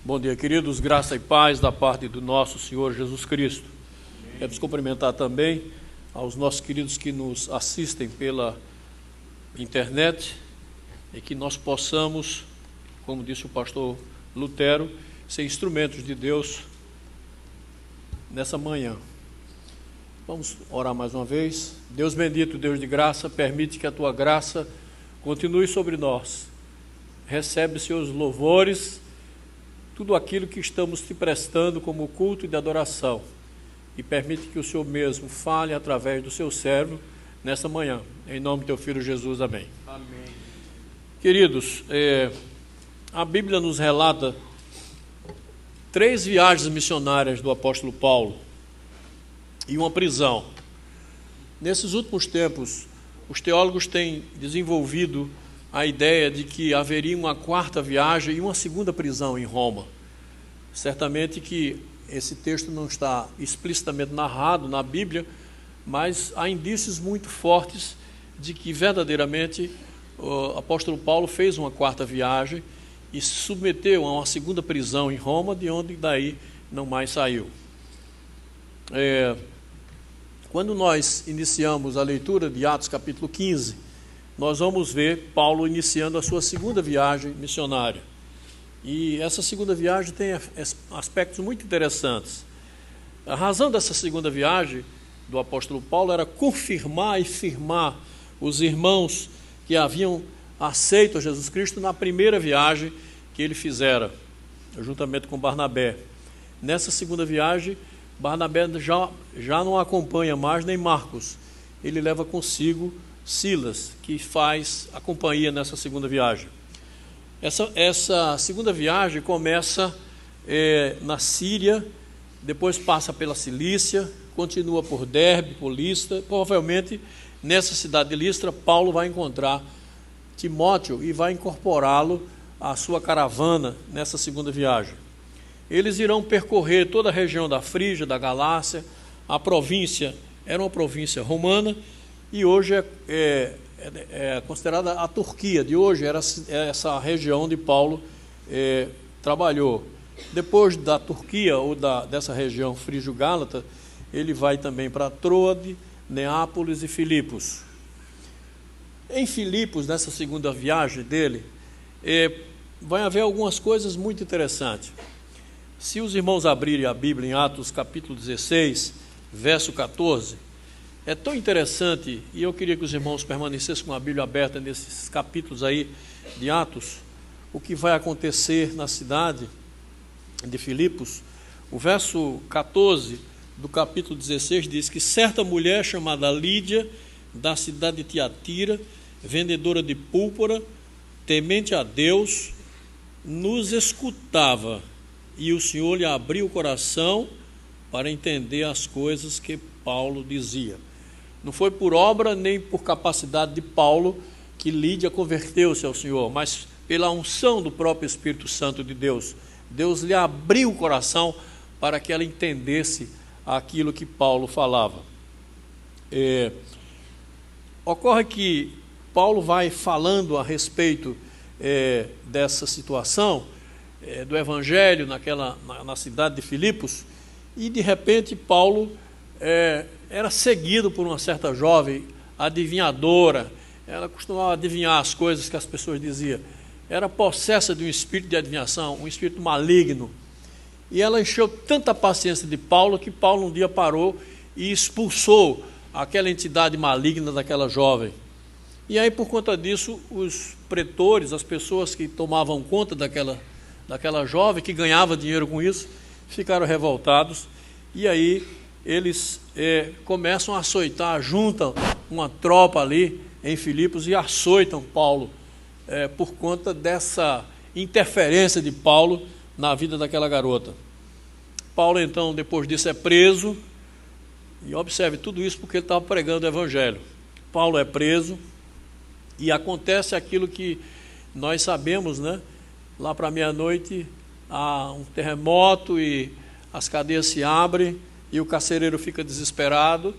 Bom dia, queridos, graça e paz da parte do nosso Senhor Jesus Cristo. Quero cumprimentar também aos nossos queridos que nos assistem pela internet e que nós possamos, como disse o pastor Lutero, ser instrumentos de Deus nessa manhã. Vamos orar mais uma vez. Deus bendito, Deus de graça, permite que a tua graça continue sobre nós. Recebe seus louvores, tudo aquilo que estamos te prestando como culto de adoração, e permite que o Senhor mesmo fale através do seu servo nessa manhã. Em nome do teu Filho Jesus, amém. Amém. Queridos, a Bíblia nos relata 3 viagens missionárias do apóstolo Paulo e uma prisão. Nesses últimos tempos, os teólogos têm desenvolvido a ideia de que haveria uma 4ª viagem e uma 2ª prisão em Roma. Certamente que esse texto não está explicitamente narrado na Bíblia, mas há indícios muito fortes de que verdadeiramente o apóstolo Paulo fez uma 4ª viagem e se submeteu a uma 2ª prisão em Roma, de onde daí não mais saiu. Quando nós iniciamos a leitura de Atos capítulo 15, nós vamos ver Paulo iniciando a sua 2ª viagem missionária. E essa 2ª viagem tem aspectos muito interessantes. A razão dessa 2ª viagem do apóstolo Paulo era confirmar e firmar os irmãos que haviam aceito a Jesus Cristo na primeira viagem que ele fizera, juntamente com Barnabé. Nessa 2ª viagem, Barnabé já não acompanha mais nem Marcos. Ele leva consigo Silas, que faz a companhia nessa 2ª viagem. Essa 2ª viagem começa na Síria, depois passa pela Cilícia, continua por Derbe, por Listra. Provavelmente nessa cidade de Listra, Paulo vai encontrar Timóteo e vai incorporá-lo à sua caravana nessa 2ª viagem. Eles irão percorrer toda a região da Frígia, da Galácia. A província era uma província romana, e hoje é considerada a Turquia de hoje, era essa região onde Paulo trabalhou. Depois da Turquia, ou dessa região frígio-gálata, ele vai também para Troade, Neápolis e Filipos. Em Filipos, nessa 2ª viagem dele, vai haver algumas coisas muito interessantes. Se os irmãos abrirem a Bíblia em Atos capítulo 16, verso 14, é tão interessante, e eu queria que os irmãos permanecessem com a Bíblia aberta nesses capítulos aí de Atos, o que vai acontecer na cidade de Filipos. O verso 14 do capítulo 16 diz que certa mulher chamada Lídia, da cidade de Tiatira, vendedora de púrpura, temente a Deus, nos escutava, e o Senhor lhe abriu o coração para entender as coisas que Paulo dizia. Não foi por obra nem por capacidade de Paulo que Lídia converteu-se ao Senhor, mas pela unção do próprio Espírito Santo de Deus. Deus lhe abriu o coração para que ela entendesse aquilo que Paulo falava. Ocorre que Paulo vai falando a respeito dessa situação, do Evangelho na cidade de Filipos, e de repente Paulo era seguido por uma certa jovem adivinhadora. Ela costumava adivinhar as coisas que as pessoas diziam. Era possessa de um espírito de adivinhação, um espírito maligno. E ela encheu tanta paciência de Paulo que Paulo um dia parou e expulsou aquela entidade maligna daquela jovem. E aí, por conta disso, os pretores, as pessoas que tomavam conta daquela jovem, que ganhava dinheiro com isso, ficaram revoltados. E aí eles começam a açoitar, juntam uma tropa ali em Filipos e açoitam Paulo, por conta dessa interferência de Paulo na vida daquela garota. Paulo, então, depois disso, é preso, e observe tudo isso porque ele estava pregando o Evangelho. Paulo é preso, e acontece aquilo que nós sabemos, né? Lá para meia-noite há um terremoto e as cadeias se abrem, e o carcereiro fica desesperado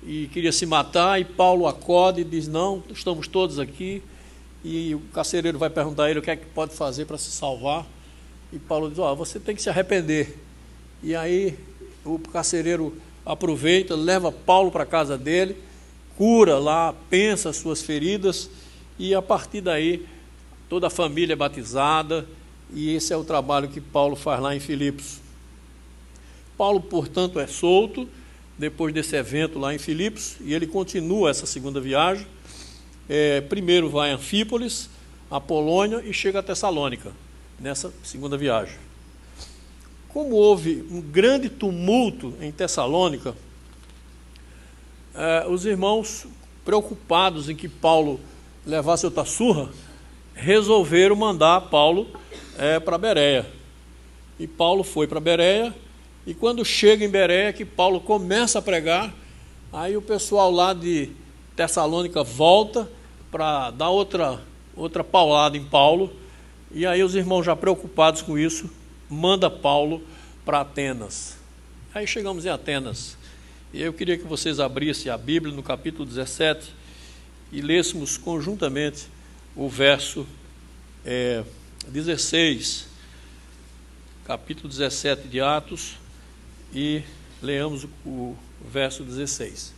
e queria se matar, e Paulo acorda e diz: não, estamos todos aqui. E o carcereiro vai perguntar a ele o que é que pode fazer para se salvar. E Paulo diz: você tem que se arrepender. E aí o carcereiro aproveita, leva Paulo para a casa dele, cura lá, pensa as suas feridas, e a partir daí toda a família é batizada, e esse é o trabalho que Paulo faz lá em Filipos. Paulo, portanto, é solto depois desse evento lá em Filipos, e ele continua essa segunda viagem. Primeiro vai a Anfípolis, a Polônia, e chega a Tessalônica, nessa segunda viagem. Como houve um grande tumulto em Tessalônica, os irmãos, preocupados em que Paulo levasse outra surra, resolveram mandar Paulo para Bereia. E Paulo foi para Bereia, e quando chega em Bereia, que Paulo começa a pregar, aí o pessoal lá de Tessalônica volta para dar outra paulada em Paulo, e aí os irmãos, já preocupados com isso, manda Paulo para Atenas. Aí chegamos em Atenas, e eu queria que vocês abrissem a Bíblia no capítulo 17 e lêssemos conjuntamente o verso 16, capítulo 17 de Atos, e leamos o verso 16.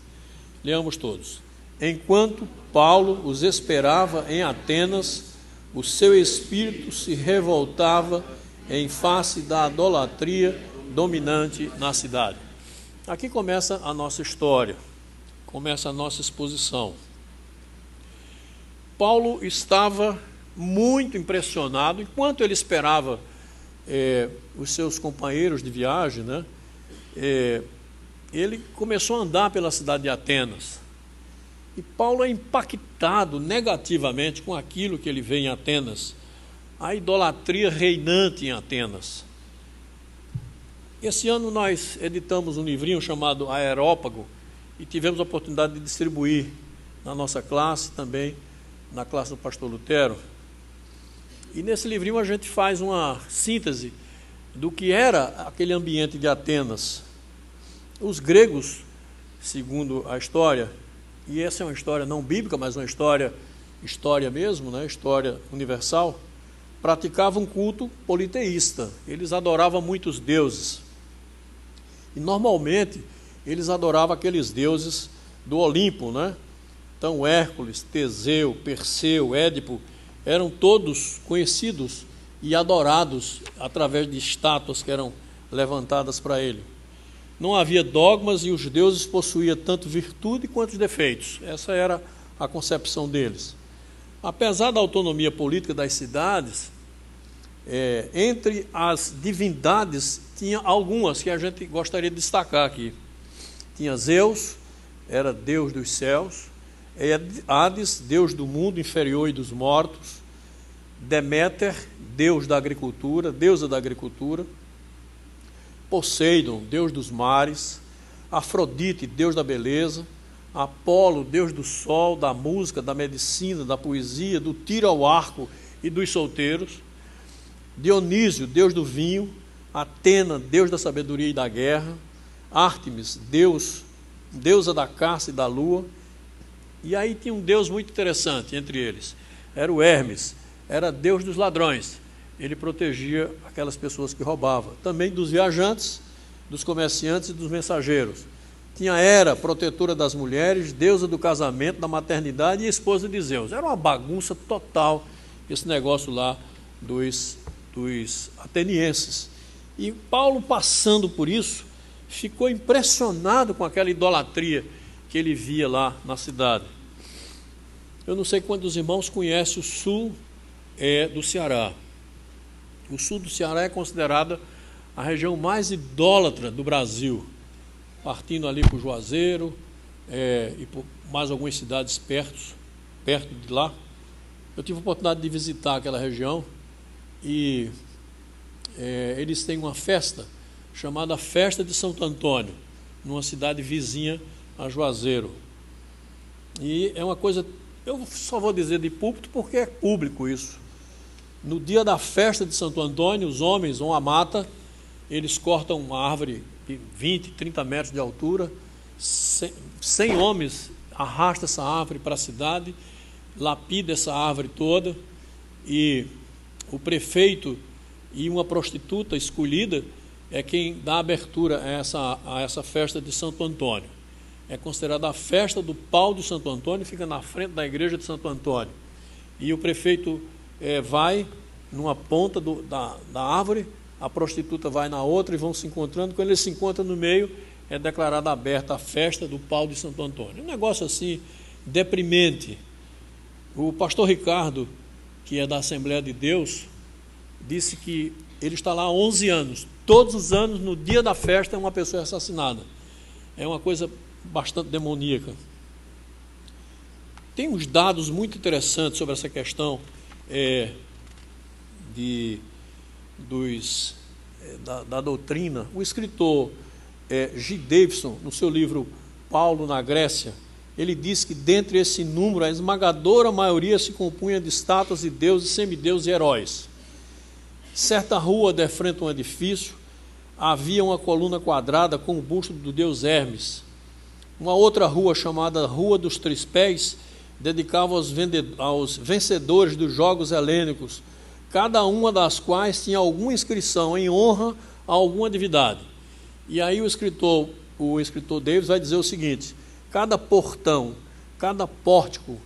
Leamos todos. Enquanto Paulo os esperava em Atenas, o seu espírito se revoltava em face da idolatria dominante na cidade. Aqui começa a nossa história, começa a nossa exposição. Paulo estava muito impressionado, enquanto ele esperava os seus companheiros de viagem, né? Ele começou a andar pela cidade de Atenas. E Paulo é impactado negativamente com aquilo que ele vê em Atenas, a idolatria reinante em Atenas. Esse ano nós editamos um livrinho chamado Areópago e tivemos a oportunidade de distribuir na nossa classe, também na classe do pastor Lutero. E nesse livrinho a gente faz uma síntese do que era aquele ambiente de Atenas. Os gregos, segundo a história, e essa é uma história não bíblica, mas uma história mesmo, né? História universal, praticavam um culto politeísta. Eles adoravam muitos deuses. E normalmente eles adoravam aqueles deuses do Olimpo, né? Então Hércules, Teseu, Perseu, Édipo, eram todos conhecidos e adorados através de estátuas que eram levantadas para ele. Não havia dogmas e os deuses possuíam tanto virtude quanto defeitos. Essa era a concepção deles. Apesar da autonomia política das cidades, entre as divindades tinha algumas que a gente gostaria de destacar aqui. Tinha Zeus, era deus dos céus; Hades, deus do mundo inferior e dos mortos; Deméter, deus da agricultura, deusa da agricultura; Poseidon, deus dos mares; Afrodite, deus da beleza; Apolo, deus do sol, da música, da medicina, da poesia, do tiro ao arco e dos solteiros; Dionísio, deus do vinho; Atena, deus da sabedoria e da guerra; Ártemis, deusa da caça e da lua. E aí tinha um deus muito interessante entre eles, era o Hermes, era deus dos ladrões. Ele protegia aquelas pessoas que roubavam, também dos viajantes, dos comerciantes e dos mensageiros. Tinha Hera, protetora das mulheres, deusa do casamento, da maternidade e esposa de Zeus. Era uma bagunça total esse negócio lá dos atenienses. E Paulo, passando por isso, ficou impressionado com aquela idolatria que ele via lá na cidade. Eu não sei quantos irmãos conhecem o sul do Ceará. O sul do Ceará é considerada a região mais idólatra do Brasil, partindo ali por Juazeiro e por mais algumas cidades perto de lá. Eu tive a oportunidade de visitar aquela região e eles têm uma festa chamada Festa de Santo Antônio, numa cidade vizinha a Juazeiro. E é uma coisa, eu só vou dizer de púlpito porque é público isso. No dia da festa de Santo Antônio, os homens vão à mata, eles cortam uma árvore de 20, 30 metros de altura, 100 homens arrastam essa árvore para a cidade, lapidam essa árvore toda, e o prefeito e uma prostituta escolhida é quem dá abertura a essa festa de Santo Antônio. É considerada a festa do pau de Santo Antônio, fica na frente da igreja de Santo Antônio. E o prefeito vai numa ponta da árvore, a prostituta vai na outra e vão se encontrando. Quando eles se encontram no meio, é declarada aberta a festa do pau de Santo Antônio. Um negócio assim, deprimente. O pastor Ricardo, que é da Assembleia de Deus, disse que ele está lá há 11 anos. Todos os anos, no dia da festa, uma pessoa é assassinada. É uma coisa bastante demoníaca. Tem uns dados muito interessantes sobre essa questão da doutrina. O escritor G. Davidson, no seu livro Paulo na Grécia, ele diz que dentre esse número, a esmagadora maioria se compunha de estátuas de deuses, semideuses e heróis. Certa rua de frente a um edifício, havia uma coluna quadrada com o busto do deus Hermes. Uma outra rua, chamada Rua dos Três Pés, dedicava aos vencedores dos Jogos Helênicos, cada uma das quais tinha alguma inscrição em honra a alguma divindade. E aí o escritor Davis vai dizer o seguinte: cada portão, cada pórtico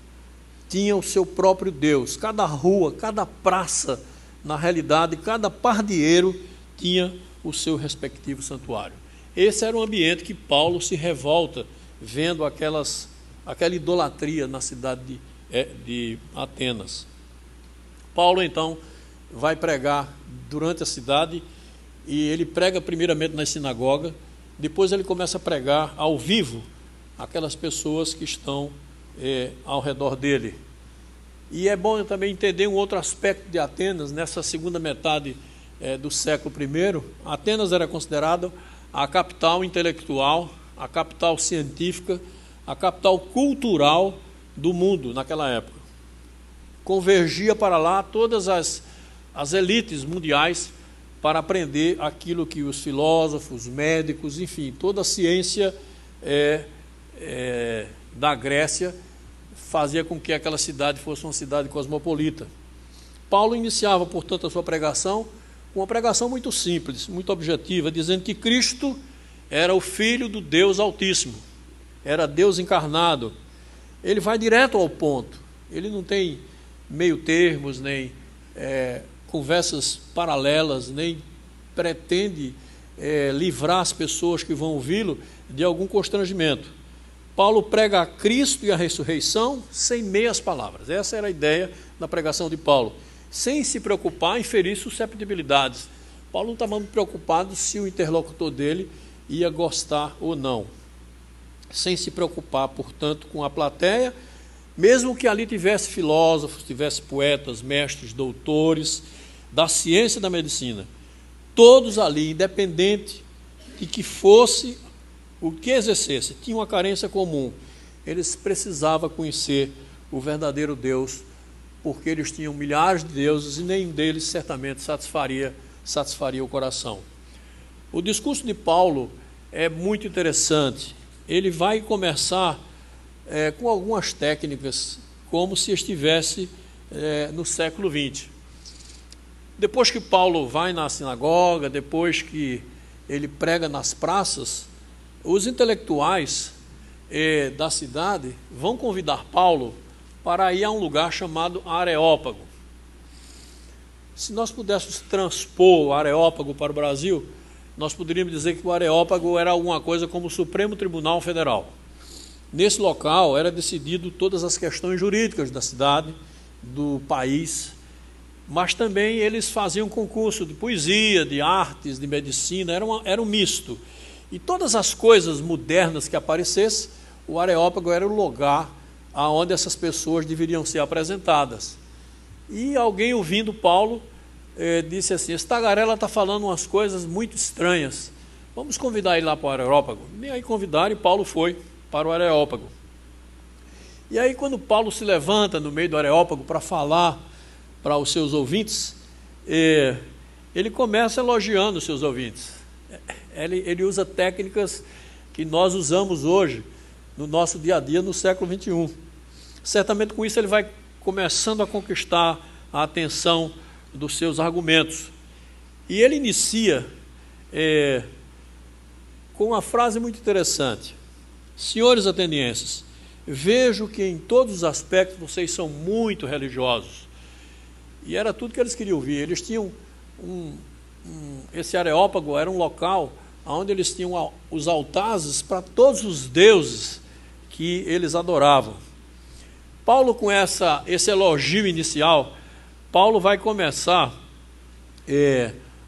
tinha o seu próprio deus, cada rua, cada praça, na realidade, cada pardieiro tinha o seu respectivo santuário. Esse era o ambiente que Paulo se revolta, vendo aquela idolatria na cidade de Atenas. Paulo, então, vai pregar durante a cidade, e ele prega primeiramente na sinagoga, depois ele começa a pregar ao vivo aquelas pessoas que estão ao redor dele. E é bom também entender um outro aspecto de Atenas. Nessa segunda metade do século I, Atenas era considerada a capital intelectual, a capital científica, a capital cultural do mundo naquela época. Convergia para lá todas as elites mundiais para aprender aquilo que os filósofos, médicos, enfim, toda a ciência da Grécia fazia com que aquela cidade fosse uma cidade cosmopolita. Paulo iniciava, portanto, a sua pregação com uma pregação muito simples, muito objetiva, dizendo que Cristo era o Filho do Deus Altíssimo, era Deus encarnado. Ele vai direto ao ponto, ele não tem meio termos, nem conversas paralelas, nem pretende livrar as pessoas que vão ouvi-lo de algum constrangimento. Paulo prega a Cristo e a ressurreição sem meias palavras. Essa era a ideia da pregação de Paulo, sem se preocupar em ferir susceptibilidades. Paulo não estava muito preocupado se o interlocutor dele ia gostar ou não, sem se preocupar, portanto, com a plateia, mesmo que ali tivesse filósofos, tivesse poetas, mestres, doutores da ciência e da medicina, todos ali, independente de que fosse o que exercesse, tinham uma carência comum. Eles precisavam conhecer o verdadeiro Deus, porque eles tinham milhares de deuses e nenhum deles certamente satisfaria o coração. O discurso de Paulo é muito interessante. Ele vai começar com algumas técnicas, como se estivesse no século XX. Depois que Paulo vai na sinagoga, depois que ele prega nas praças, os intelectuais da cidade vão convidar Paulo para ir a um lugar chamado Areópago. Se nós pudéssemos transpor o Areópago para o Brasil, nós poderíamos dizer que o Areópago era alguma coisa como o Supremo Tribunal Federal. Nesse local era decidido todas as questões jurídicas da cidade, do país, mas também eles faziam concurso de poesia, de artes, de medicina, era um misto. E todas as coisas modernas que aparecessem, o Areópago era o lugar onde essas pessoas deveriam ser apresentadas. E alguém, ouvindo Paulo, disse assim: esse tagarela está falando umas coisas muito estranhas, vamos convidar ele lá para o Areópago. E aí convidaram, e Paulo foi para o Areópago. E aí, quando Paulo se levanta no meio do Areópago para falar para os seus ouvintes, ele começa elogiando os seus ouvintes. Ele usa técnicas que nós usamos hoje no nosso dia a dia no século XXI. Certamente com isso ele vai começando a conquistar a atenção dos seus argumentos. E ele inicia com uma frase muito interessante: senhores atenienses, vejo que em todos os aspectos vocês são muito religiosos. E era tudo que eles queriam ouvir. Eles tinham esse Areópago era um local onde eles tinham os altares para todos os deuses que eles adoravam. Paulo, com esse elogio inicial, Paulo vai começar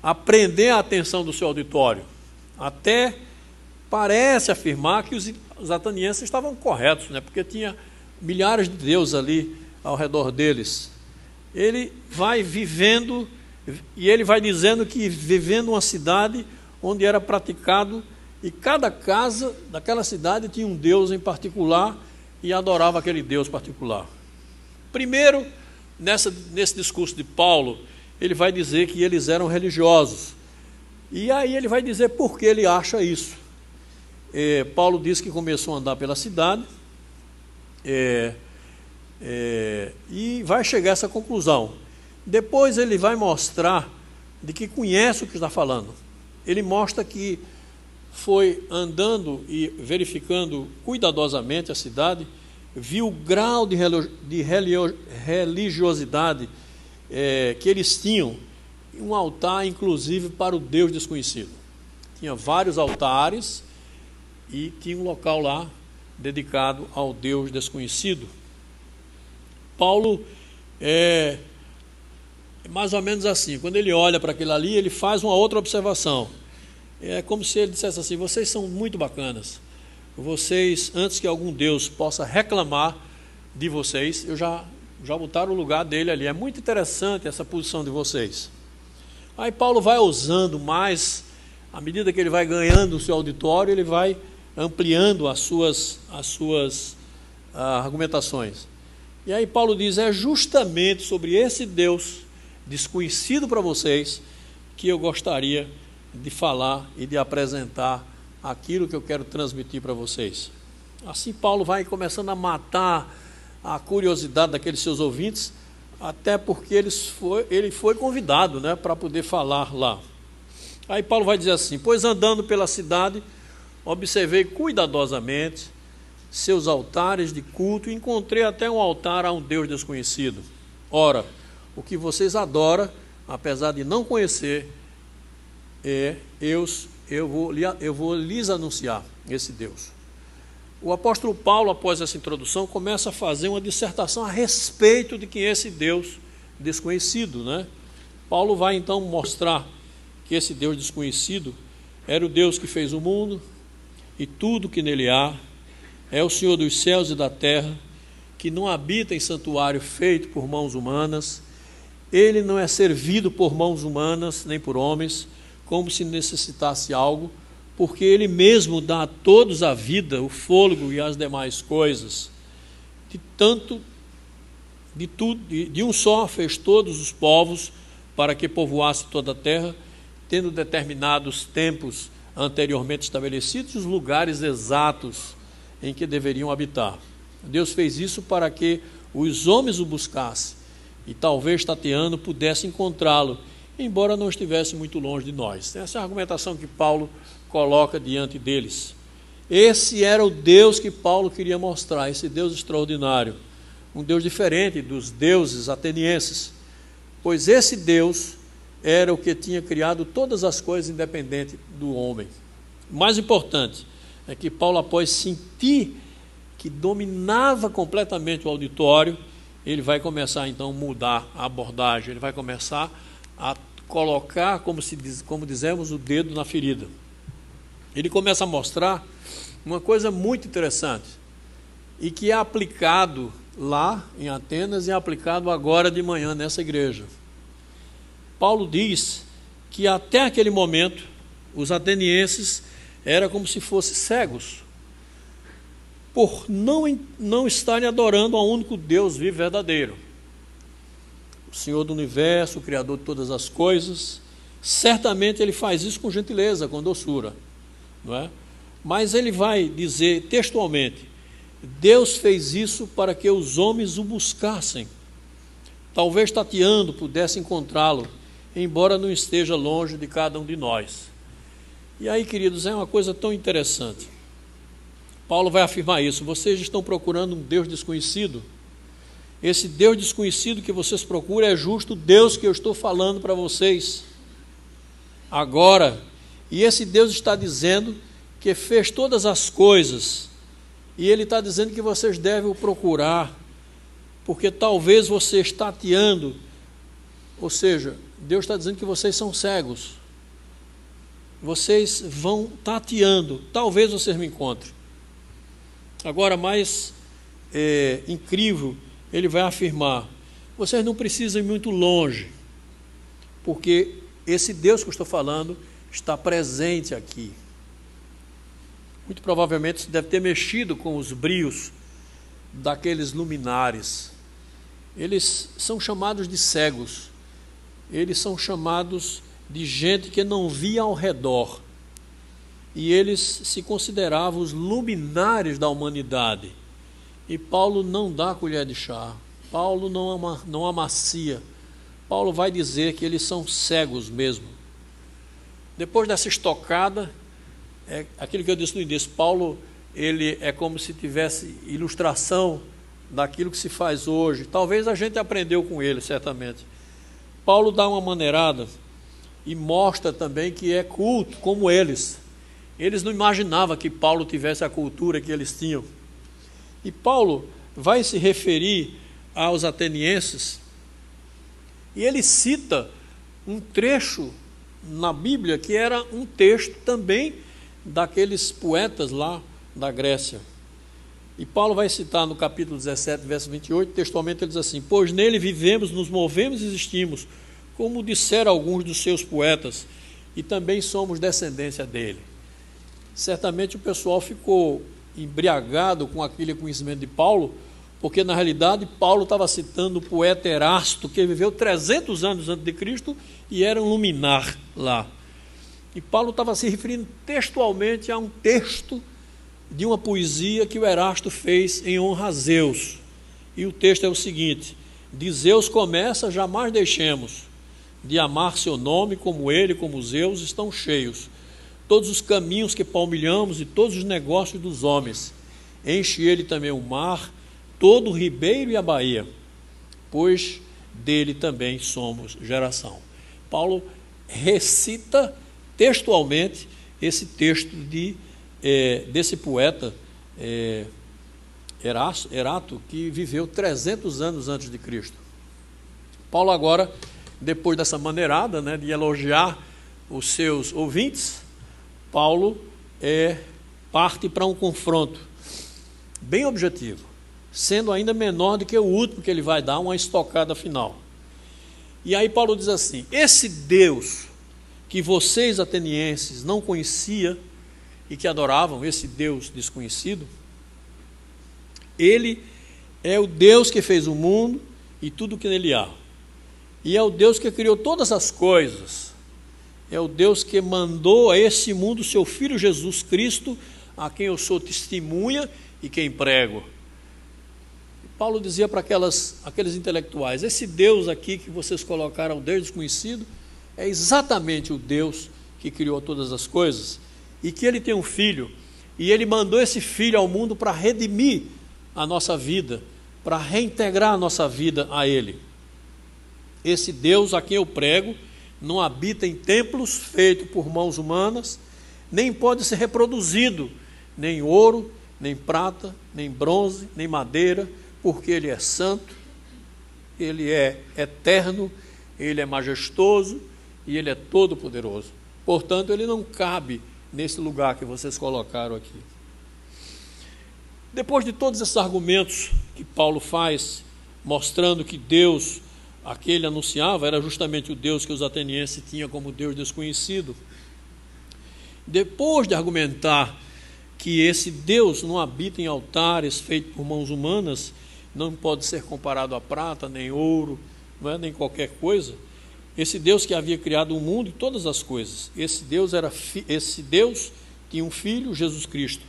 a prender a atenção do seu auditório. Até parece afirmar que os atenienses estavam corretos, né? Porque tinha milhares de deuses ali ao redor deles. Ele vai vivendo, e ele vai dizendo que vivendo uma cidade onde era praticado, e cada casa daquela cidade tinha um deus em particular e adorava aquele deus particular. Primeiro, nesse discurso de Paulo, ele vai dizer que eles eram religiosos. E aí ele vai dizer por que ele acha isso. Paulo diz que começou a andar pela cidade e vai chegar a essa conclusão. Depois ele vai mostrar de que conhece o que está falando. Ele mostra que foi andando e verificando cuidadosamente a cidade, viu o grau de religiosidade que eles tinham, um altar inclusive para o Deus desconhecido. Tinha vários altares e tinha um local lá dedicado ao Deus desconhecido. Paulo é mais ou menos assim, quando ele olha para aquilo ali, ele faz uma outra observação. É como se ele dissesse assim: vocês são muito bacanas, vocês, antes que algum Deus possa reclamar de vocês, já botaram o lugar dele ali. É muito interessante essa posição de vocês. Aí Paulo vai usando mais, à medida que ele vai ganhando o seu auditório, ele vai ampliando as suas argumentações. E aí Paulo diz: é justamente sobre esse Deus desconhecido para vocês que eu gostaria de falar e de apresentar aquilo que eu quero transmitir para vocês. Assim Paulo vai começando a matar a curiosidade daqueles seus ouvintes, até porque ele foi convidado, né, para poder falar lá. Aí Paulo vai dizer assim: pois andando pela cidade, observei cuidadosamente seus altares de culto e encontrei até um altar a um Deus desconhecido. Ora, o que vocês adoram, apesar de não conhecer, eu vou lhes anunciar esse Deus. O apóstolo Paulo, após essa introdução, começa a fazer uma dissertação a respeito de quem é esse Deus desconhecido, né? Paulo vai então mostrar que esse Deus desconhecido era o Deus que fez o mundo e tudo que nele há, é o Senhor dos céus e da terra, que não habita em santuário feito por mãos humanas. Ele não é servido por mãos humanas, nem por homens, como se necessitasse algo, porque ele mesmo dá a todos a vida, o fôlego e as demais coisas. De um só fez todos os povos, para que povoasse toda a terra, tendo determinados tempos anteriormente estabelecidos, os lugares exatos em que deveriam habitar. Deus fez isso para que os homens o buscassem, e talvez tateando pudesse encontrá-lo, embora não estivesse muito longe de nós. Essa é a argumentação que Paulo coloca diante deles. Esse era o Deus que Paulo queria mostrar, esse Deus extraordinário, um Deus diferente dos deuses atenienses, pois esse Deus era o que tinha criado todas as coisas independente do homem. O mais importante é que Paulo, após sentir que dominava completamente o auditório, ele vai começar então a mudar a abordagem, ele vai começar a colocar, como dizemos, o dedo na ferida. Ele começa a mostrar uma coisa muito interessante e que é aplicado lá em Atenas e é aplicado agora de manhã nessa igreja. Paulo diz que até aquele momento os atenienses eram como se fossem cegos, por não estarem adorando ao único Deus vivo e verdadeiro, o Senhor do universo, o Criador de todas as coisas. Certamente ele faz isso com gentileza, com doçura, não é? Mas ele vai dizer textualmente: Deus fez isso para que os homens o buscassem, talvez tateando pudesse encontrá-lo, embora não esteja longe de cada um de nós. E aí, queridos, é uma coisa tão interessante. Paulo vai afirmar isso. Vocês estão procurando um Deus desconhecido? Esse Deus desconhecido que vocês procuram é justo o Deus que eu estou falando para vocês agora. E esse Deus está dizendo que fez todas as coisas. E Ele está dizendo que vocês devem o procurar, porque talvez você tateando, ou seja, Deus está dizendo que vocês são cegos. Vocês vão tateando, talvez vocês me encontrem. Agora, mais incrível, ele vai afirmar, vocês não precisam ir muito longe, porque esse Deus que eu estou falando está presente aqui. Muito provavelmente você deve ter mexido com os brios daqueles luminares. Eles são chamados de cegos. Eles são chamados de gente que não via ao redor. E eles se consideravam os luminares da humanidade. E Paulo não dá colher de chá. Paulo não amacia. Paulo vai dizer que eles são cegos mesmo. Depois dessa estocada, aquilo que eu disse no início, Paulo, ele é como se tivesse ilustração daquilo que se faz hoje. Talvez a gente aprendeu com ele, certamente. Paulo dá uma maneirada e mostra também que é culto como eles. Eles não imaginavam que Paulo tivesse a cultura que eles tinham. E Paulo vai se referir aos atenienses e ele cita um trecho na Bíblia que era um texto também daqueles poetas lá da Grécia. E Paulo vai citar no capítulo 17, verso 28, textualmente ele diz assim: pois nele vivemos, nos movemos e existimos, como disseram alguns dos seus poetas, e também somos descendência dele. Certamente o pessoal ficou embriagado com aquele conhecimento de Paulo, porque na realidade Paulo estava citando o poeta Erasto, que viveu 300 anos antes de Cristo e era um luminar lá. E Paulo estava se referindo textualmente a um texto de uma poesia que o Erasto fez em honra a Zeus. E o texto é o seguinte: de Zeus começa, jamais deixemos de amar seu nome, como ele, como Zeus, estão cheios. Todos os caminhos que palmilhamos e todos os negócios dos homens. Enche ele também o mar, todo o ribeiro e a baía, pois dele também somos geração. Paulo recita textualmente esse texto desse poeta Erato, que viveu 300 anos antes de Cristo. Paulo agora, depois dessa maneirada, de elogiar os seus ouvintes, Paulo parte para um confronto bem objetivo, sendo ainda menor do que o último que ele vai dar, uma estocada final. E aí Paulo diz assim: esse Deus que vocês atenienses não conheciam e que adoravam, esse Deus desconhecido, ele é o Deus que fez o mundo e tudo o que nele há. E é o Deus que criou todas as coisas. É o Deus que mandou a esse mundo o seu Filho Jesus Cristo, a quem eu sou testemunha e quem prego. Paulo dizia para aqueles intelectuais: esse Deus aqui que vocês colocaram, o Deus desconhecido, é exatamente o Deus que criou todas as coisas, e que ele tem um filho, e ele mandou esse filho ao mundo para redimir a nossa vida, para reintegrar a nossa vida a ele. Esse Deus a quem eu prego não habita em templos feitos por mãos humanas, nem pode ser reproduzido, nem ouro, nem prata, nem bronze, nem madeira, porque ele é santo, ele é eterno, ele é majestoso e ele é todo-poderoso. Portanto, ele não cabe nesse lugar que vocês colocaram aqui. Depois de todos esses argumentos que Paulo faz, mostrando que Deus a que ele anunciava era justamente o Deus que os atenienses tinham como Deus desconhecido, depois de argumentar que esse Deus não habita em altares feitos por mãos humanas, não pode ser comparado a prata, nem ouro, nem qualquer coisa, esse Deus que havia criado o mundo e todas as coisas, esse Deus tinha um filho, Jesus Cristo,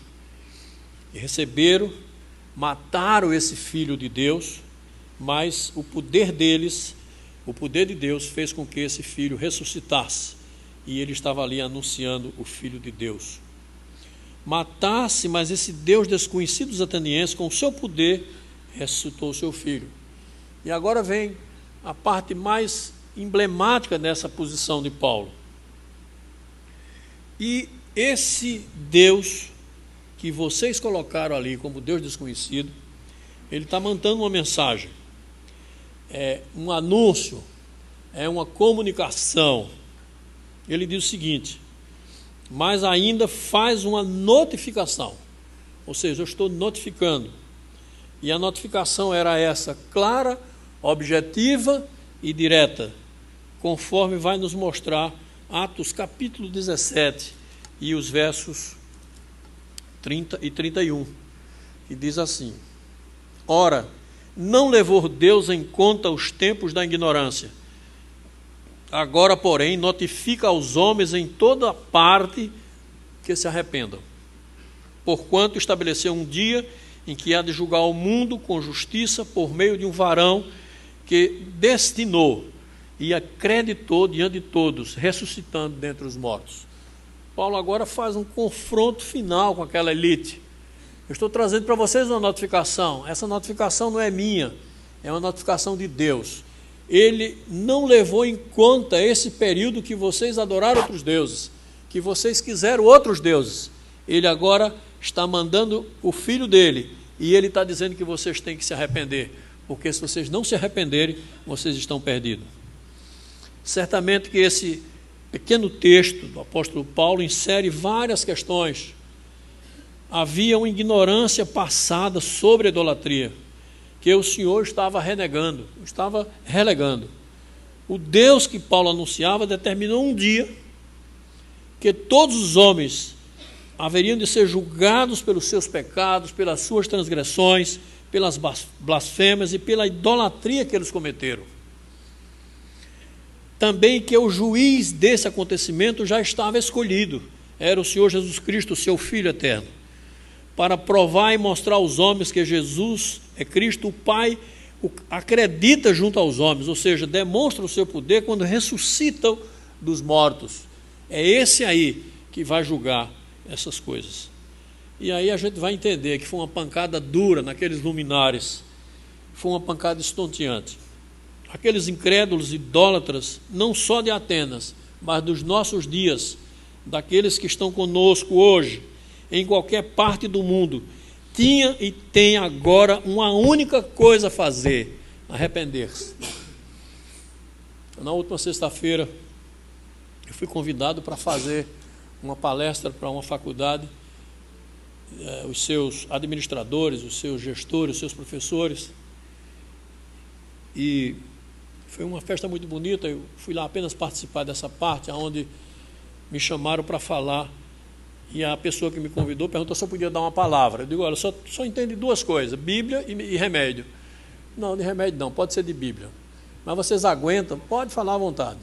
e mataram esse filho de Deus, mas o poder deles o poder de Deus fez com que esse filho ressuscitasse, e ele estava ali anunciando o Filho de Deus. Matasse, mas esse Deus desconhecido dos atenienses, com o seu poder, ressuscitou o seu filho. E agora vem a parte mais emblemática dessa posição de Paulo. E esse Deus que vocês colocaram ali como Deus desconhecido, ele está mandando uma mensagem, é um anúncio, é uma comunicação. Ele diz o seguinte: mas ainda faz uma notificação, ou seja, eu estou notificando. E a notificação era essa, clara, objetiva e direta, conforme vai nos mostrar Atos capítulo 17 e os versos 30 e 31, que diz assim: ora, não levou Deus em conta os tempos da ignorância. Agora, porém, notifica aos homens em toda parte que se arrependam, porquanto estabeleceu um dia em que há de julgar o mundo com justiça por meio de um varão que destinou e acreditou diante de todos, ressuscitando dentre os mortos. Paulo agora faz um confronto final com aquela elite. Eu estou trazendo para vocês uma notificação. Essa notificação não é minha, é uma notificação de Deus. Ele não levou em conta esse período que vocês adoraram outros deuses, que vocês quiseram outros deuses. Ele agora está mandando o filho dele, e ele está dizendo que vocês têm que se arrepender, porque se vocês não se arrependerem, vocês estão perdidos. Certamente que esse pequeno texto do apóstolo Paulo insere várias questões. Havia uma ignorância passada sobre a idolatria, que o Senhor estava renegando, estava relegando. O Deus que Paulo anunciava determinou um dia que todos os homens haveriam de ser julgados pelos seus pecados, pelas suas transgressões, pelas blasfêmias e pela idolatria que eles cometeram. Também que o juiz desse acontecimento já estava escolhido, era o Senhor Jesus Cristo, seu Filho eterno, para provar e mostrar aos homens que Jesus é Cristo. O Pai acredita junto aos homens, ou seja, demonstra o seu poder quando ressuscitam dos mortos. É esse aí que vai julgar essas coisas. E aí a gente vai entender que foi uma pancada dura naqueles luminares, foi uma pancada estonteante. Aqueles incrédulos idólatras, não só de Atenas, mas dos nossos dias, daqueles que estão conosco hoje, em qualquer parte do mundo, tinha e tem agora uma única coisa a fazer: arrepender-se. Na última sexta-feira, eu fui convidado para fazer uma palestra para uma faculdade, os seus administradores, os seus gestores, os seus professores, e foi uma festa muito bonita. Eu fui lá apenas participar dessa parte, onde me chamaram para falar, e a pessoa que me convidou perguntou se eu podia dar uma palavra. Eu digo: olha, só entende duas coisas, Bíblia e remédio. Não, de remédio não, pode ser de Bíblia. Mas vocês aguentam? Pode falar à vontade.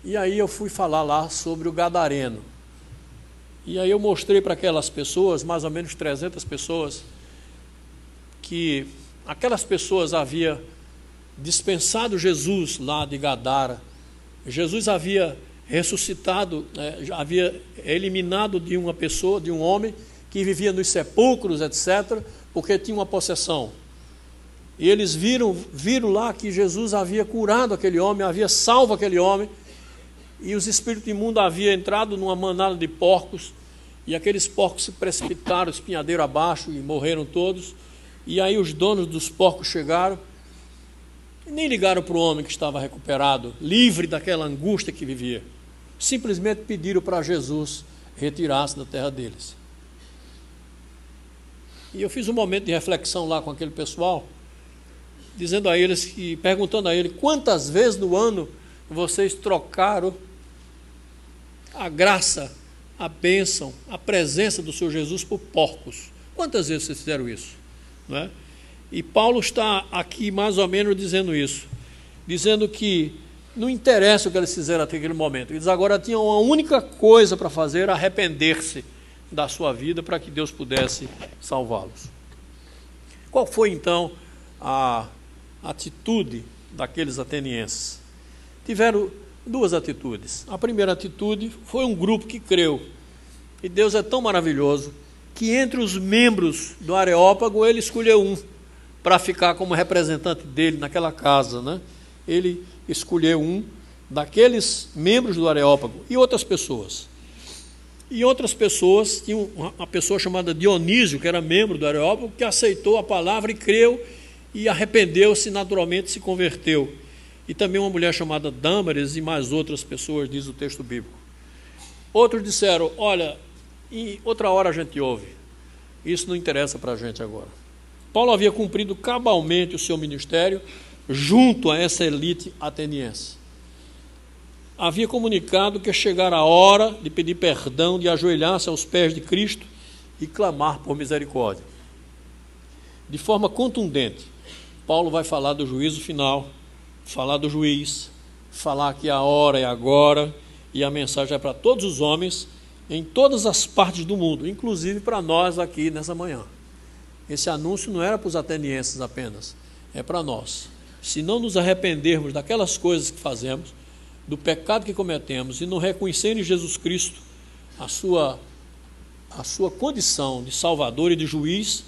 E aí eu fui falar lá sobre o gadareno. E aí eu mostrei para aquelas pessoas, mais ou menos 300 pessoas, que aquelas pessoas haviam dispensado Jesus lá de Gadara. Jesus havia ressuscitado, havia eliminado de uma pessoa, de um homem que vivia nos sepulcros, etc., porque tinha uma possessão. E eles viram lá que Jesus havia curado aquele homem, havia salvo aquele homem, e os espíritos imundos haviam entrado numa manada de porcos, e aqueles porcos se precipitaram espinhadeiro abaixo e morreram todos. E aí os donos dos porcos chegaram e nem ligaram para o homem que estava recuperado, livre daquela angústia que vivia. Simplesmente pediram para Jesus retirar-se da terra deles. E eu fiz um momento de reflexão lá com aquele pessoal, dizendo a eles, perguntando a ele: quantas vezes no ano vocês trocaram a graça, a bênção, a presença do Senhor Jesus por porcos? Quantas vezes vocês fizeram isso? Não é? E Paulo está aqui mais ou menos dizendo isso, dizendo que não interessa o que eles fizeram até aquele momento, eles agora tinham uma única coisa para fazer: arrepender-se da sua vida, para que Deus pudesse salvá-los. Qual foi então a atitude daqueles atenienses. Tiveram duas atitudes. A primeira atitude foi um grupo que creu. E Deus é tão maravilhoso que entre os membros do Areópago ele escolheu um para ficar como representante dele naquela casa, né? Ele escolheu um daqueles membros do Areópago e outras pessoas. E outras pessoas, tinha uma pessoa chamada Dionísio, que era membro do Areópago, que aceitou a palavra e creu e arrependeu-se, naturalmente se converteu. E também uma mulher chamada Dâmaris e mais outras pessoas, diz o texto bíblico. Outros disseram, olha, em outra hora a gente ouve, isso não interessa para a gente agora. Paulo havia cumprido cabalmente o seu ministério junto a essa elite ateniense. Havia comunicado que chegara a hora de pedir perdão, de ajoelhar-se aos pés de Cristo e clamar por misericórdia. De forma contundente, Paulo vai falar do juízo final, falar do juiz, falar que a hora é agora, e a mensagem é para todos os homens, em todas as partes do mundo, inclusive para nós aqui nessa manhã. Esse anúncio não era para os atenienses apenas, é para nós. Se não nos arrependermos daquelas coisas que fazemos, do pecado que cometemos, e não reconhecer em Jesus Cristo a sua condição de Salvador e de juiz,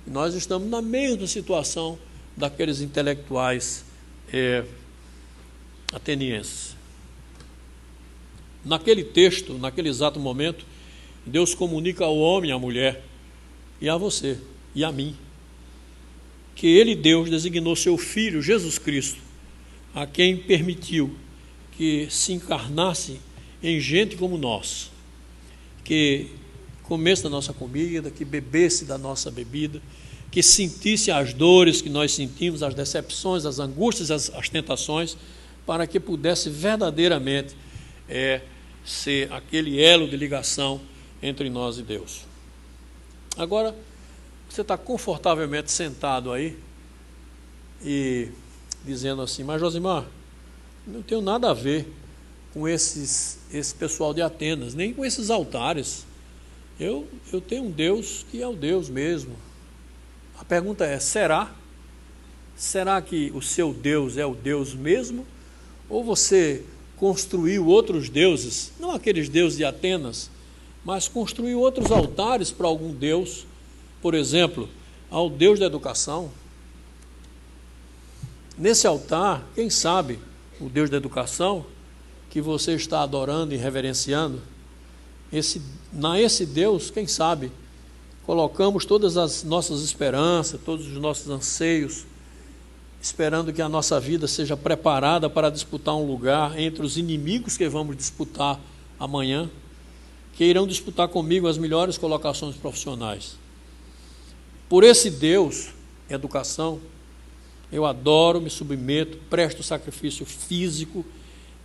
nós estamos na mesma situação daqueles intelectuais atenienses. Naquele texto, naquele exato momento, Deus comunica ao homem e à mulher, e a você, e a mim, que Ele, Deus, designou seu Filho, Jesus Cristo, a quem permitiu que se encarnasse em gente como nós, que comesse da nossa comida, que bebesse da nossa bebida, que sentisse as dores que nós sentimos, as decepções, as angústias, as tentações, para que pudesse verdadeiramente ser aquele elo de ligação entre nós e Deus. Agora, você está confortavelmente sentado aí e dizendo assim, mas Josimar, não tenho nada a ver com esse pessoal de Atenas, nem com esses altares. Eu tenho um Deus que é o Deus mesmo. A pergunta é, será? Será que o seu Deus é o Deus mesmo? Ou você construiu outros deuses, não aqueles deuses de Atenas, mas construiu outros altares para algum Deus, por exemplo, ao Deus da educação? Nesse altar, quem sabe, o Deus da educação, que você está adorando e reverenciando, esse Deus, quem sabe, colocamos todas as nossas esperanças, todos os nossos anseios, esperando que a nossa vida seja preparada para disputar um lugar entre os inimigos que vamos disputar amanhã, que irão disputar comigo as melhores colocações profissionais. Por esse Deus, educação, eu adoro, me submeto, presto sacrifício físico,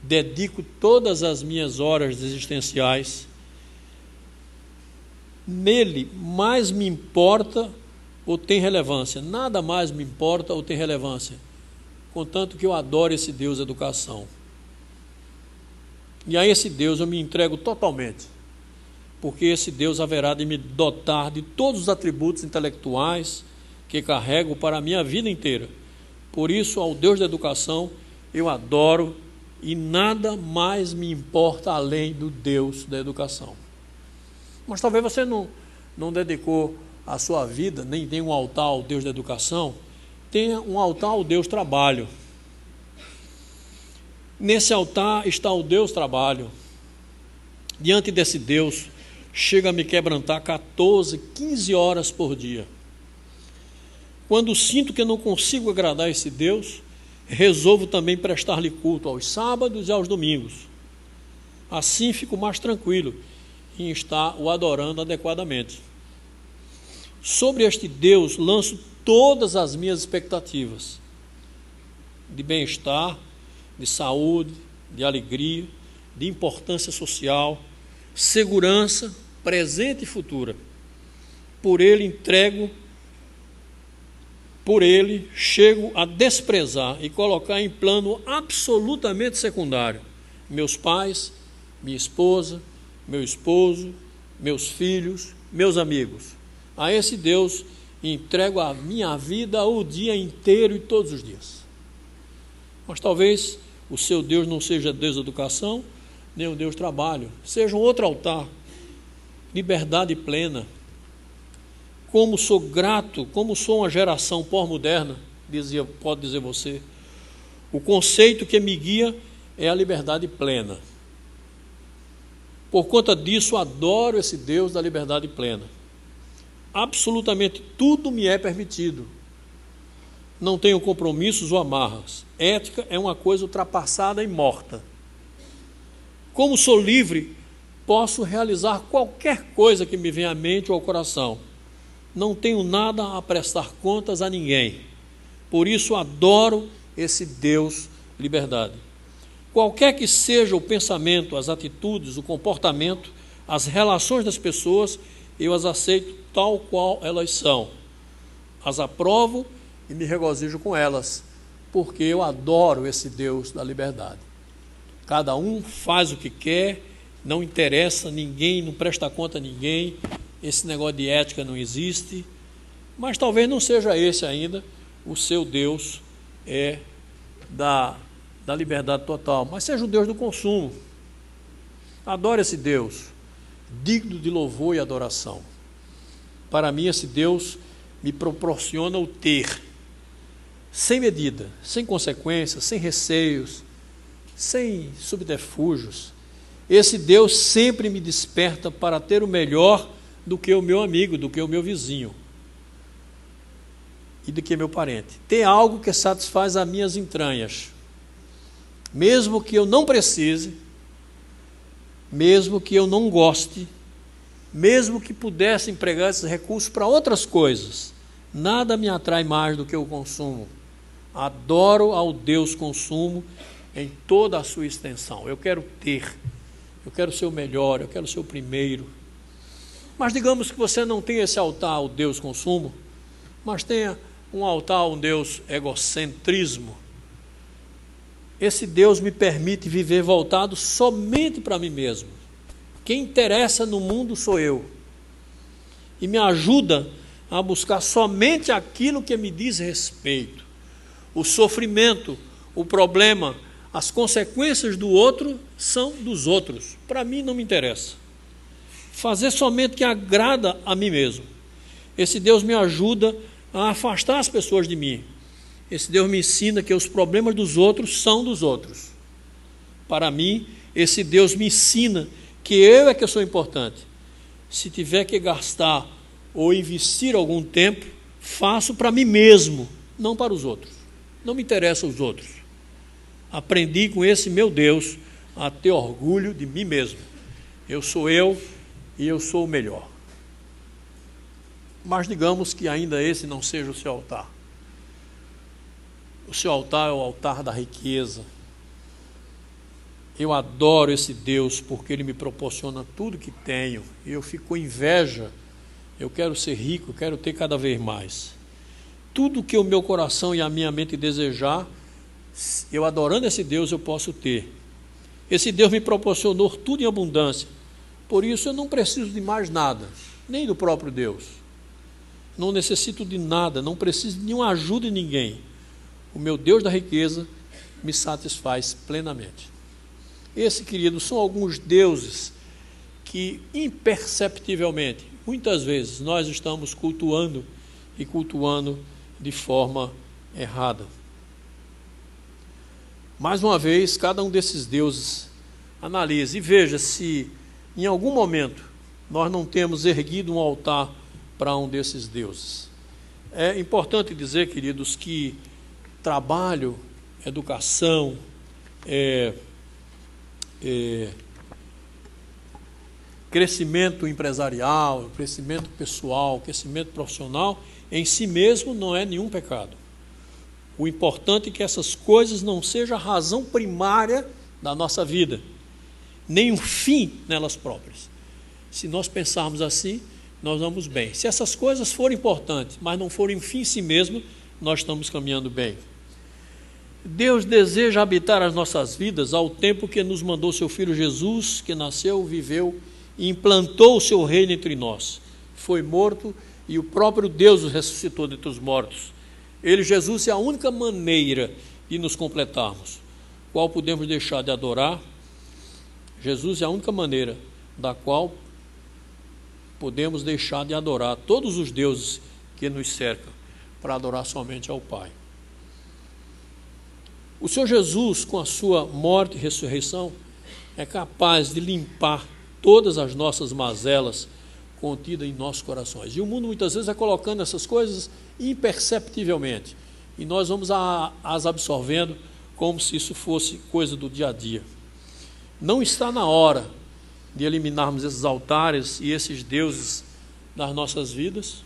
dedico todas as minhas horas existenciais. Nele mais me importa ou tem relevância, nada mais me importa ou tem relevância, contanto que eu adoro esse Deus educação. E a esse Deus eu me entrego totalmente, porque esse Deus haverá de me dotar de todos os atributos intelectuais que carrego para a minha vida inteira. Por isso, ao Deus da educação, eu adoro e nada mais me importa além do Deus da educação. Mas talvez você não dedicou a sua vida, nem tem um altar ao Deus da educação, tenha um altar ao Deus trabalho. Nesse altar está o Deus trabalho. Diante desse Deus, chega a me quebrantar 14, 15 horas por dia. Quando sinto que não consigo agradar esse Deus, resolvo também prestar-lhe culto aos sábados e aos domingos. Assim fico mais tranquilo em estar o adorando adequadamente. Sobre este Deus lanço todas as minhas expectativas de bem-estar, de saúde, de alegria, de importância social, segurança, presente e futura. Por ele chego a desprezar e colocar em plano absolutamente secundário meus pais, minha esposa, meu esposo, meus filhos, meus amigos. A esse Deus entrego a minha vida o dia inteiro e todos os dias. Mas talvez o seu Deus não seja Deus da educação, nem o Deus do trabalho. Seja um outro altar. Liberdade plena. Como sou grato, como sou uma geração pós-moderna, pode dizer você. O conceito que me guia é a liberdade plena. Por conta disso, adoro esse Deus da liberdade plena. Absolutamente tudo me é permitido. Não tenho compromissos ou amarras. Ética é uma coisa ultrapassada e morta. Como sou livre, posso realizar qualquer coisa que me venha à mente ou ao coração. Não tenho nada a prestar contas a ninguém. Por isso adoro esse Deus liberdade. Qualquer que seja o pensamento, as atitudes, o comportamento, as relações das pessoas, eu as aceito tal qual elas são. As aprovo e me regozijo com elas, porque eu adoro esse Deus da liberdade. Cada um faz o que quer, não interessa a ninguém, não presta conta a ninguém, esse negócio de ética não existe, mas talvez não seja esse ainda o seu Deus da liberdade total, mas seja o Deus do consumo. Adoro esse Deus, digno de louvor e adoração. Para mim, esse Deus me proporciona o ter, sem medida, sem consequências, sem receios, sem subterfúgios. Esse Deus sempre me desperta para ter o melhor do que o meu amigo, do que o meu vizinho e do que meu parente. Ter algo que satisfaz as minhas entranhas, mesmo que eu não precise, mesmo que eu não goste, mesmo que pudesse empregar esses recursos para outras coisas, nada me atrai mais do que o consumo. Adoro ao Deus consumo em toda a sua extensão. Eu quero ter, eu quero ser o melhor, eu quero ser o primeiro. Mas digamos que você não tenha esse altar ao Deus consumo, mas tenha um altar ao Deus egocentrismo. Esse Deus me permite viver voltado somente para mim mesmo. Quem interessa no mundo sou eu. E me ajuda a buscar somente aquilo que me diz respeito. O sofrimento, o problema, as consequências do outro são dos outros. Para mim não me interessa. Fazer somente o que agrada a mim mesmo. Esse Deus me ajuda a afastar as pessoas de mim. Esse Deus me ensina que os problemas dos outros são dos outros. Para mim, esse Deus me ensina que eu é que sou importante. Se tiver que gastar ou investir algum tempo, faço para mim mesmo, não para os outros. Não me interessam os outros. Aprendi com esse meu Deus a ter orgulho de mim mesmo. Eu sou eu e eu sou o melhor. Mas digamos que ainda esse não seja o seu altar. O seu altar é o altar da riqueza. Eu adoro esse Deus porque Ele me proporciona tudo que tenho. E eu fico com inveja. Eu quero ser rico, eu quero ter cada vez mais. Tudo que o meu coração e a minha mente desejar, eu adorando esse Deus, eu posso ter. Esse Deus me proporcionou tudo em abundância. Por isso eu não preciso de mais nada, nem do próprio Deus. Não necessito de nada, não preciso de nenhuma ajuda de ninguém. O meu Deus da riqueza me satisfaz plenamente. Esse, querido, são alguns deuses que imperceptivelmente, muitas vezes, nós estamos cultuando e cultuando de forma errada. Mais uma vez, cada um desses deuses analise e veja se em algum momento nós não temos erguido um altar para um desses deuses. É importante dizer, queridos, que trabalho, educação, crescimento empresarial, crescimento pessoal, crescimento profissional, em si mesmo não é nenhum pecado. O importante é que essas coisas não sejam a razão primária da nossa vida, nem um fim nelas próprias. Se nós pensarmos assim, nós vamos bem. Se essas coisas forem importantes, mas não forem um fim em si mesmo, nós estamos caminhando bem. Deus deseja habitar as nossas vidas ao tempo que nos mandou seu Filho Jesus, que nasceu, viveu e implantou o seu reino entre nós. Foi morto e o próprio Deus o ressuscitou dentre os mortos. Ele, Jesus, é a única maneira de nos completarmos, qual podemos deixar de adorar. Jesus é a única maneira da qual podemos deixar de adorar todos os deuses que nos cercam, para adorar somente ao Pai. O Senhor Jesus, com a sua morte e ressurreição, é capaz de limpar todas as nossas mazelas contidas em nossos corações. E o mundo muitas vezes vai colocando essas coisas imperceptivelmente, e nós vamos as absorvendo como se isso fosse coisa do dia a dia. Não está na hora de eliminarmos esses altares e esses deuses das nossas vidas,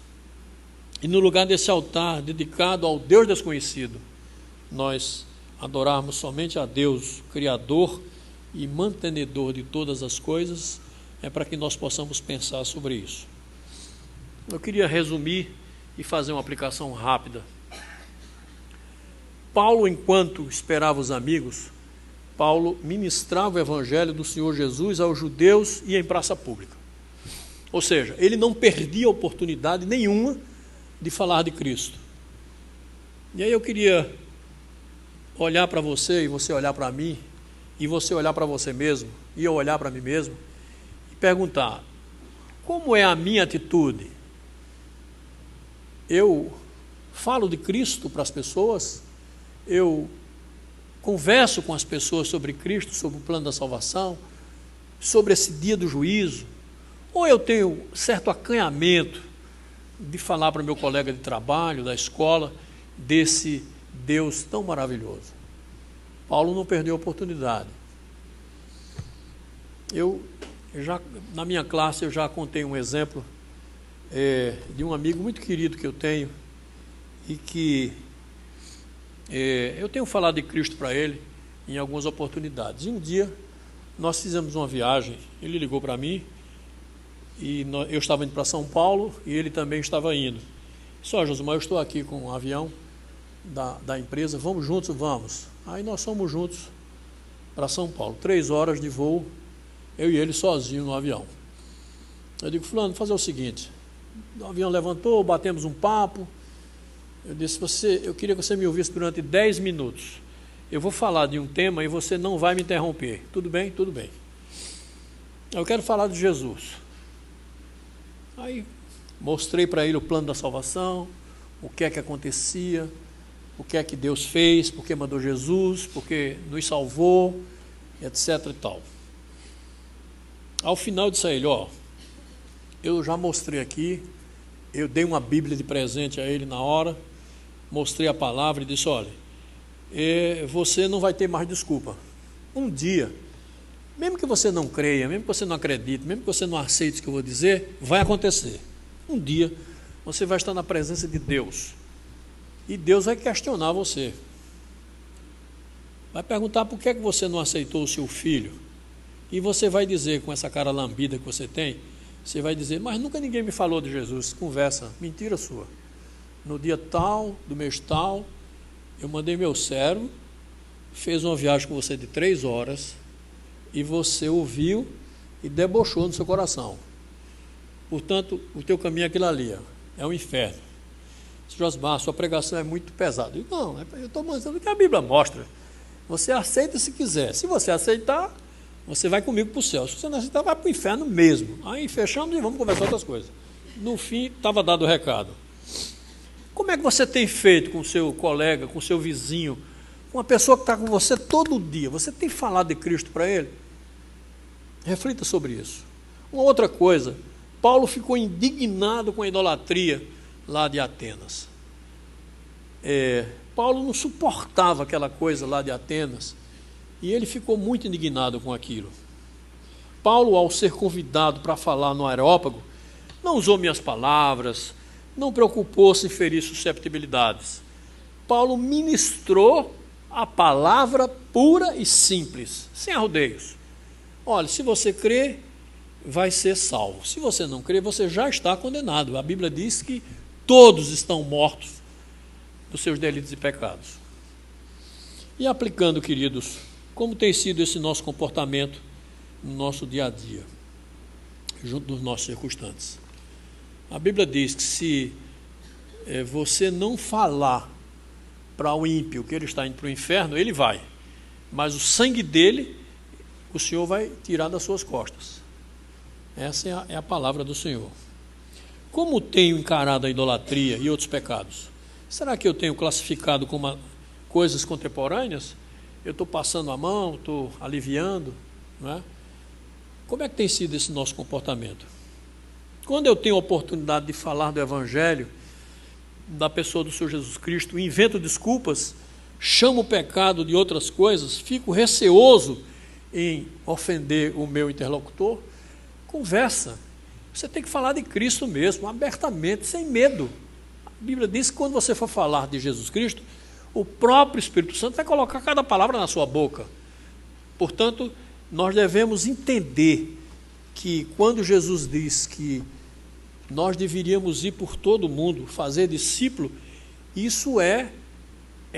e no lugar desse altar dedicado ao Deus desconhecido, nós adorarmos somente a Deus, Criador e mantenedor de todas as coisas. É para que nós possamos pensar sobre isso. Eu queria resumir e fazer uma aplicação rápida. Paulo, enquanto esperava os amigos, Paulo ministrava o evangelho do Senhor Jesus aos judeus e em praça pública. Ou seja, ele não perdia oportunidade nenhuma de falar de Cristo. E aí eu queria olhar para você, e você olhar para mim, e você olhar para você mesmo, e eu olhar para mim mesmo, e perguntar: como é a minha atitude? Eu falo de Cristo para as pessoas? Eu converso com as pessoas sobre Cristo, sobre o plano da salvação, sobre esse dia do juízo? Ou eu tenho certo acanhamento de falar para o meu colega de trabalho, da escola, desse Deus tão maravilhoso? Paulo não perdeu a oportunidade. Na minha classe, eu já contei um exemplo de um amigo muito querido que eu tenho, e que eu tenho falado de Cristo para ele em algumas oportunidades. E um dia, nós fizemos uma viagem, ele ligou para mim, e eu estava indo para São Paulo, e ele também estava indo. Só, Josimar, eu estou aqui com um avião da empresa, vamos juntos? Vamos. Aí nós fomos juntos para São Paulo, 3 horas de voo, eu e ele sozinho no avião. Eu digo: fulano, fazer o seguinte, o avião levantou, batemos um papo, eu disse: eu queria que você me ouvisse durante 10 minutos, eu vou falar de um tema e você não vai me interromper, tudo bem? Tudo bem. Eu quero falar de Jesus. Aí mostrei para ele o plano da salvação, o que é que acontecia, o que é que Deus fez, porque mandou Jesus, porque nos salvou, etc. e tal. Ao final eu disse a ele: eu já mostrei aqui, eu dei uma Bíblia de presente a ele na hora, mostrei a palavra e disse: olha, você não vai ter mais desculpa. Um dia, mesmo que você não creia, mesmo que você não acredite, mesmo que você não aceite o que eu vou dizer, vai acontecer. Um dia você vai estar na presença de Deus, e Deus vai questionar você, vai perguntar por que você não aceitou o seu filho, e você vai dizer, com essa cara lambida que você tem, você vai dizer: mas nunca ninguém me falou de Jesus. Conversa, mentira sua. No dia tal, do mês tal, eu mandei meu servo, fez uma viagem com você de 3 horas, e você ouviu e debochou no seu coração. Portanto, o teu caminho é aquilo ali, é o inferno. Josimar, sua pregação é muito pesada. Eu digo: não, eu estou mostrando o que a Bíblia mostra. Você aceita se quiser. Se você aceitar, você vai comigo para o céu. Se você não aceitar, vai para o inferno mesmo. Aí fechamos e vamos conversar outras coisas. No fim, estava dado o recado. Como é que você tem feito com o seu colega, com o seu vizinho, com uma pessoa que está com você todo dia? Você tem falado de Cristo para ele? Reflita sobre isso. Uma outra coisa, Paulo ficou indignado com a idolatria lá de Atenas. Paulo não suportava aquela coisa lá de Atenas, e ele ficou muito indignado com aquilo. Paulo, ao ser convidado para falar no Areópago, não usou minhas palavras, não preocupou-se em ferir susceptibilidades. Paulo ministrou a palavra pura e simples, sem arrodeios. Olha, se você crê, vai ser salvo. Se você não crê, você já está condenado. A Bíblia diz que todos estão mortos dos seus delitos e pecados. E aplicando, queridos, como tem sido esse nosso comportamento no nosso dia a dia, junto dos nossos circunstantes? A Bíblia diz que se você não falar para o ímpio que ele está indo para o inferno, ele vai. Mas o sangue dele, o Senhor vai tirar das suas costas. Essa é a palavra do Senhor. Como tenho encarado a idolatria e outros pecados? Será que eu tenho classificado como coisas contemporâneas? Eu estou passando a mão, estou aliviando, não é? Como é que tem sido esse nosso comportamento? Quando eu tenho a oportunidade de falar do Evangelho, da pessoa do Senhor Jesus Cristo, invento desculpas, chamo o pecado de outras coisas, fico receoso em ofender o meu interlocutor, conversa. Você tem que falar de Cristo mesmo, abertamente, sem medo. A Bíblia diz que quando você for falar de Jesus Cristo, o próprio Espírito Santo vai colocar cada palavra na sua boca. Portanto, nós devemos entender que quando Jesus diz que nós deveríamos ir por todo o mundo, fazer discípulo, isso é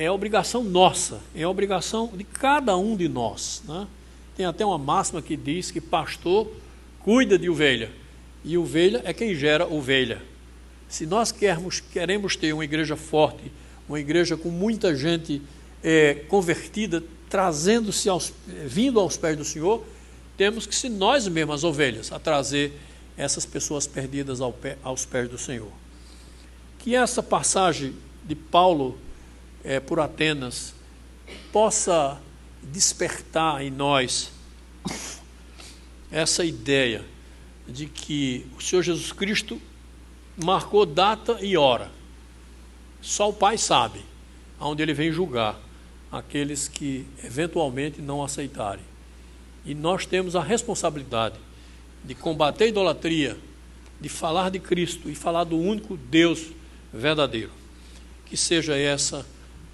obrigação nossa, é obrigação de cada um de nós, né? Tem até uma máxima que diz que pastor cuida de ovelha, e ovelha é quem gera ovelha. Se nós queremos ter uma igreja forte, uma igreja com muita gente convertida, vindo aos pés do Senhor, temos que ser nós mesmos as ovelhas, a trazer essas pessoas perdidas aos pés do Senhor. Que essa passagem de Paulo por Atenas possa despertar em nós essa ideia de que o Senhor Jesus Cristo marcou data e hora. Só o Pai sabe aonde Ele vem julgar aqueles que eventualmente não aceitarem. E nós temos a responsabilidade de combater a idolatria, de falar de Cristo e falar do único Deus verdadeiro. Que seja essa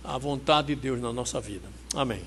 a vontade de Deus na nossa vida. Amém.